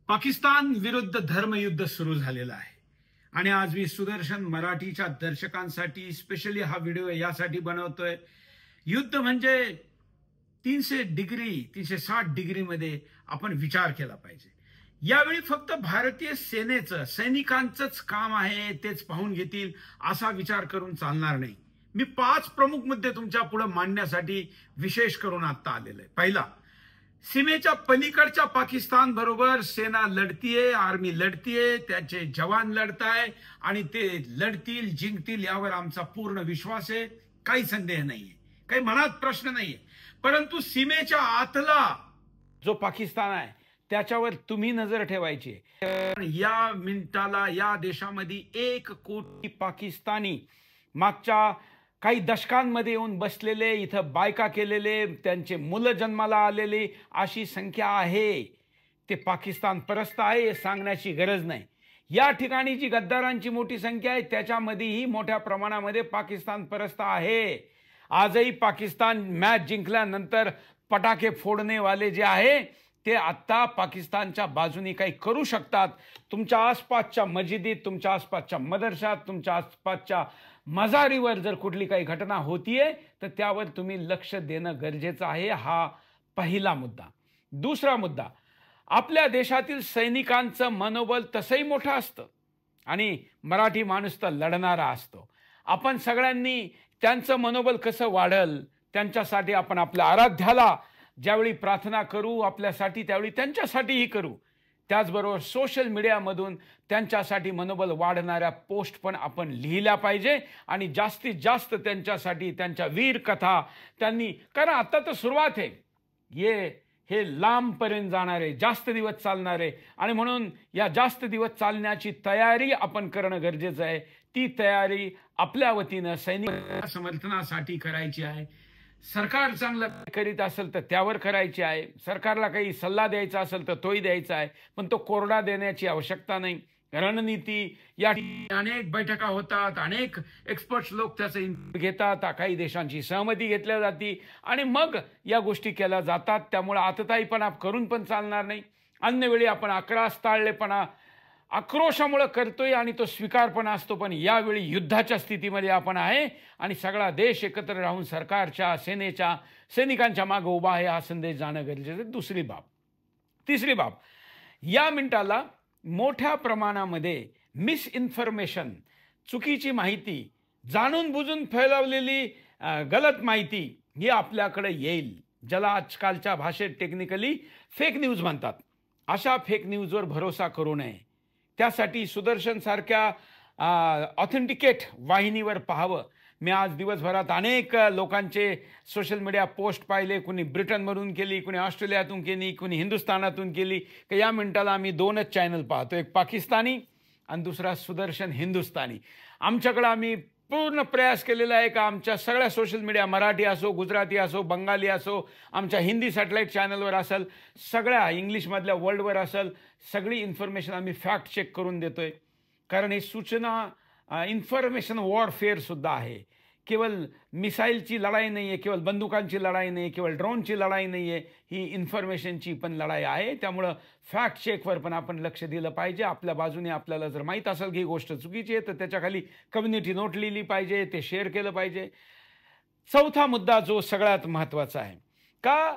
पाकिस्तान विरुद्ध धर्मयुद्ध सुरू झालेलं आहे आणि आज मी सुदर्शन मराठीच्या दर्शकांसाठी स्पेशली हा व्हिडिओ यासाठी बनवतोय। युद्ध म्हणजे 300 डिग्री 360 डिग्री मध्ये आपण विचार केला पाहिजे। यावेळी फक्त भारतीय सेनेचं सैनिकांचंच काम आहे तेच पाहून घेतील असा विचार करून चालणार नाही। मी 5 प्रमुख मुद्दे तुमच्या पुढे मांडण्यासाठी विशेष करून आता आलेलो आहे। पहिला, सीमेच्या पलीकडच्या पाकिस्तान बरोबर सेना लढतीये, आर्मी लढतीये, त्याचे जवान लढताय आणि ते लढतील, जिंकतील यावर आमचा पूर्ण विश्वास आहे, काही संदेह नाहीये, काही मनात प्रश्न नाहीये। परंतु सीमेच्या आतला जो पाकिस्तान आहे त्याच्यावर तुम्ही नजर ठेवायची। या मिनिटाला या देशामध्ये 1 कोटी पाकिस्तानी मागच्या काही दशकांमध्ये येऊन बसलेले, इथं बायका केलेले, त्यांचे मुलं जन्माला आलेले अशी संख्या आहे। ते पाकिस्तान परस्त आहे हे सांगण्याची गरज नाही। या ठिकाणी जी गद्दारांची मोठी संख्या आहे त्याच्यामध्येही मोठ्या प्रमाणामध्ये पाकिस्तान परस्त आहे। आजही पाकिस्तान मॅच जिंकल्यानंतर पटाके फोडणेवाले जे आहे ते आता पाकिस्तानच्या बाजूने काही करू शकतात। तुमच्या आसपासच्या मस्जिदीत, तुमच्या आसपासच्या मदरशात, तुमच्या आसपासच्या मजारीवर जर कुठली काही घटना होतीये तर त्यावर तुम्ही लक्ष देणं गरजेचं आहे। हा पहिला मुद्दा। दुसरा मुद्दा, आपल्या देशातील सैनिकांचं मनोबल तसंही मोठं असतं आणि मराठी माणूस तर लढणारा असतो। आपण सगळ्यांनी त्यांचं मनोबल कसं वाढेल त्यांच्यासाठी आपण आपल्या आराध्याला ज्यावेळी प्रार्थना करू आपल्यासाठी त्यावेळी त्यांच्यासाठीही करू। त्याचबरोबर सोशल मीडियामधून त्यांच्यासाठी मनोबल वाढणाऱ्या पोस्ट पण आपण लिहिल्या पाहिजे आणि जास्तीत जास्त त्यांच्यासाठी त्यांच्या वीर कथा त्यांनी, कारण आता तर सुरुवात आहे, हे लांबपर्यंत जाणारे, जास्त दिवस चालणारे आणि म्हणून या जास्त दिवस चालण्याची तयारी आपण करणं गरजेचं आहे। ती तयारी आपल्या वतीनं सैनिक समर्थनासाठी करायची आहे। सरकार चांगलं करीत असेल तर त्यावर करायची आहे, सरकारला काही सल्ला द्यायचा असेल तर तोही द्यायचा आहे, पण तो कोरडा देण्याची आवश्यकता नाही। रणनीती या अनेक बैठका होतात, अनेक एक्सपर्ट्स लोक त्याचं इनपुट घेतात, काही देशांची सहमती घेतल्या जाते आणि मग या गोष्टी केल्या जातात। त्यामुळे आतताईपणा करून पण चालणार नाही। अन्य वेळी आपण आक्रास ताळलेपणा आक्रोशामुळे करतोय आणि तो स्वीकारपणा असतो, पण यावेळी युद्धाच्या स्थितीमध्ये आपण आहे आणि सगळा देश एकत्र राहून सरकारच्या, सेनेच्या, सैनिकांच्या मागे उभा आहे हा संदेश जाणं गरजेचं आहे। दुसरी बाब। तिसरी बाब, या मिनिटाला मोठ्या प्रमाणामध्ये मिसइन्फॉर्मेशन, चुकीची माहिती, जाणून बुजून फैलावलेली गलत माहिती ही आपल्याकडे येईल, ज्याला आजकालच्या भाषेत टेक्निकली फेक न्यूज म्हणतात। अशा फेक न्यूजवर भरोसा करू नये। त्यासाठी सुदर्शन सारख्या ऑथेंटिकेट वाहिनीवर पाहावं। मी आज दिवसभरात अनेक लोकांचे सोशल मीडिया पोस्ट पाहिले, कुणी ब्रिटनमधून केली, कुणी ऑस्ट्रेलियातून केली, कुणी हिंदुस्थानातून केली, की या मिनिटाला आम्ही 2च चॅनल पाहतो, एक पाकिस्तानी आणि दुसरा सुदर्शन हिंदुस्थानी। आमच्याकडे आम्ही पूर्ण प्रयास केलेला आहे का आमच्या सगळ्या सोशल मीडिया, मराठी असो, गुजराती असो, बंगाली असो, आमच्या हिंदी सॅटेलाईट चॅनलवर असेल, सगळ्या इंग्लिशमधल्या वर्ल्डवर असेल, सगळी इन्फॉर्मेशन आम्ही फॅक्ट चेक करून देतोय। कारण ही सूचना इन्फॉर्मेशन वॉरफेअर सुद्धा आहे। केवळ मिसाईलची लढाई नाही आहे, केवळ बंदुकांची लढाई नाही, केवळ ड्रोनची लढाई नाही आहे, ही इन्फॉर्मेशनची पण लढाई आहे। त्यामुळं फॅक्ट चेकवर पण आपण लक्ष दिलं पाहिजे। आपल्या बाजूने आपल्याला जर माहीत असेल की ही गोष्ट चुकीची आहे तर त्याच्याखाली कम्युनिटी नोट लिहिली पाहिजे, ते शेअर केलं पाहिजे। चौथा मुद्दा जो सगळ्यात महत्त्वाचा आहे, का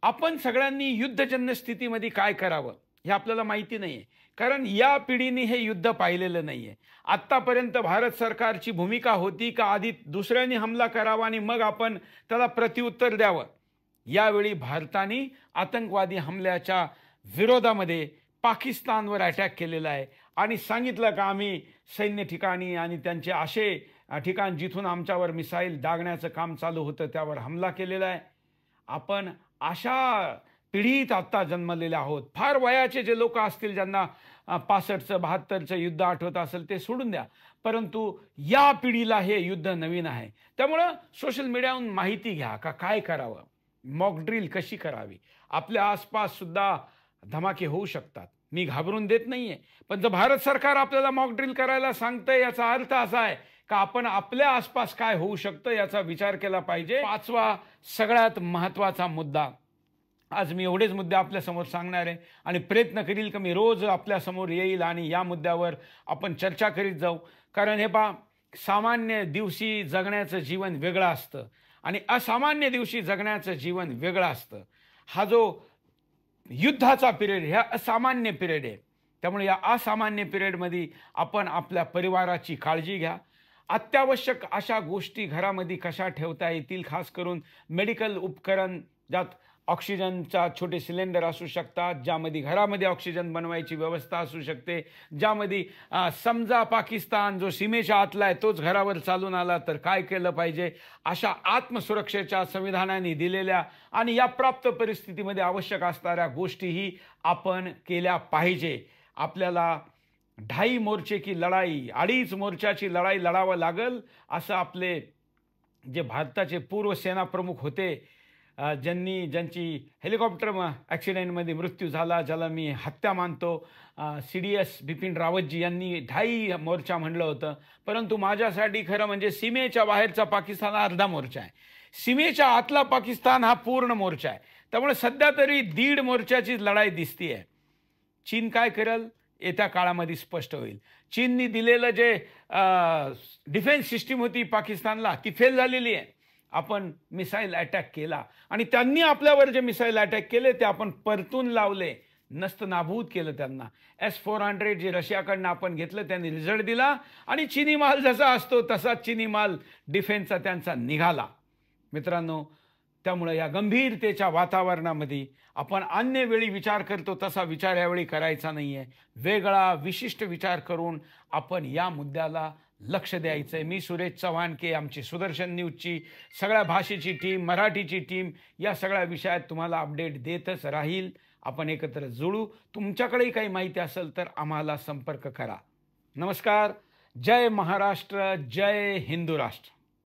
आपण सगळ्यांनी युद्धजन्य स्थितीमध्ये काय करावं हे आपल्याला माहिती नाही आहे, कारण या पिढीने हे युद्ध पाहिलेलं नाही आहे। आत्तापर्यंत भारत सरकारची भूमिका होती का आधी दुसऱ्यांनी हमला करावा आणि मग आपण त्याला प्रत्युत्तर द्यावं। यावेळी भारताने आतंकवादी हमल्याच्या विरोधामध्ये पाकिस्तानवर अटॅक केलेला आहे आणि सांगितलं का आम्ही सैन्य ठिकाणी आणि त्यांचे असे ठिकाण जिथून आमच्यावर मिसाईल डागण्याचं काम चालू होतं त्यावर हमला केलेला आहे। आपण अशा पिढीत आत्ता जन्मलेले आहोत। फार वयाचे जे लोक असतील ज्यांना 65चं 72चं युद्ध आठवत असेल ते सोडून द्या, परंतु या पिढीला हे युद्ध नवीन आहे। त्यामुळं सोशल मीडियावरून माहिती घ्या का काय करावं, मॉक ड्रिल कशी करावी। आपल्या आसपास सुद्धा धमाके होऊ शकतात, मी घाबरून देत नाहीये, पण जर भारत सरकार आपल्याला मॉक ड्रिल करायला सांगतंय याचा अर्थ असा आहे का आपण आपल्या आसपास काय होऊ शकतं याचा विचार केला पाहिजे। 5वा सगळ्यात महत्त्वाचा मुद्दा, आज मी एवढेच मुद्दे आपल्यासमोर सांगणार आहे आणि प्रयत्न करील की मी रोज आपल्यासमोर येईल आणि या मुद्द्यावर आपण चर्चा करीत जाऊ. कारण हे पहा, सामान्य दिवशी जगण्याचं जीवन वेगळं असतं आणि असामान्य दिवशी जगण्याचं जीवन वेगळं असतं. हा जो युद्धाचा पिरियड, ह्या असामान्य पिरियड आहे. त्यामुळे या असामान्य पिरियडमध्ये आपण आपल्या परिवाराची काळजी घ्या. अत्यावश्यक अशा गोष्टी घरामध्ये कशा ठेवता येतील, खास करून मेडिकल उपकरण, ज्यात ऑक्सिजनचा छोटे सिलेंडर असू शकतात, ज्यामध्ये घरामध्ये ऑक्सिजन बनवायची व्यवस्था असू शकते, ज्यामध्ये समजा पाकिस्तान जो सीमेच्या आतला आहे तोच घरावर चालून आला तर काय केलं पाहिजे, अशा आत्मसुरक्षेच्या संविधानाने दिलेल्या आणि या प्राप्त परिस्थितीमध्ये आवश्यक असणाऱ्या गोष्टीही आपण केल्या पाहिजे. आपल्याला 2.5 मोर्चे की लढाई, 2.5 मोर्चाची लढाई लढावं लागल, असं आपले जे भारताचे पूर्व सेना प्रमुख होते, ज्यांची हेलिकॉप्टर ॲक्सिडेंटमध्ये मृत्यू झाला, ज्याला मी हत्या मानतो, CDS बिपिन रावतजी यांनी 2.5 मोर्चा म्हणलं होतं. परंतु माझ्यासाठी खरं म्हणजे सीमेच्या बाहेरचा पाकिस्तान हा अर्धा मोर्चा आहे, सीमेच्या आतला पाकिस्तान हा पूर्ण मोर्चा आहे. त्यामुळे सध्या तरी 1.5 मोर्चाची लढाई दिसतीये. चीन काय करेल येत्या काळामध्ये स्पष्ट होईल. चीननी दिलेलं जे डिफेन्स सिस्टीम होती पाकिस्तानला ती फेल झालेली आहे. आपण मिसाईल अटॅक केला आणि त्यांनी आपल्यावर जे मिसाईल अटॅक केले ते आपण परतून लावले, नस्तनाबूत केलं त्यांना. S-400 जे रशियाकडनं आपण घेतलं त्यांनी रिझल्ट दिला आणि चीनी माल जसा असतो तसाच चीनी माल डिफेन्सचा त्यांचा निघाला. मित्रांनो, त्यामुळे या गंभीरतेच्या वातावरणामध्ये आपण अन्य वेळी विचार करतो तसा विचार यावेळी करायचा नाही आहे. वेगळा विशिष्ट विचार करून आपण या मुद्द्याला लक्ष द्यायचं आहे. मी सुरेश चव्हाण के, आमची सुदर्शन न्यूजची सगळ्या भाषेची टीम, मराठीची टीम या सगळ्या विषयात तुम्हाला अपडेट देतच राहील. आपण एकत्र जुळू. तुमच्याकडेही काही माहिती असेल तर आम्हाला संपर्क करा. नमस्कार. जय महाराष्ट्र, जय हिंदू राष्ट्र.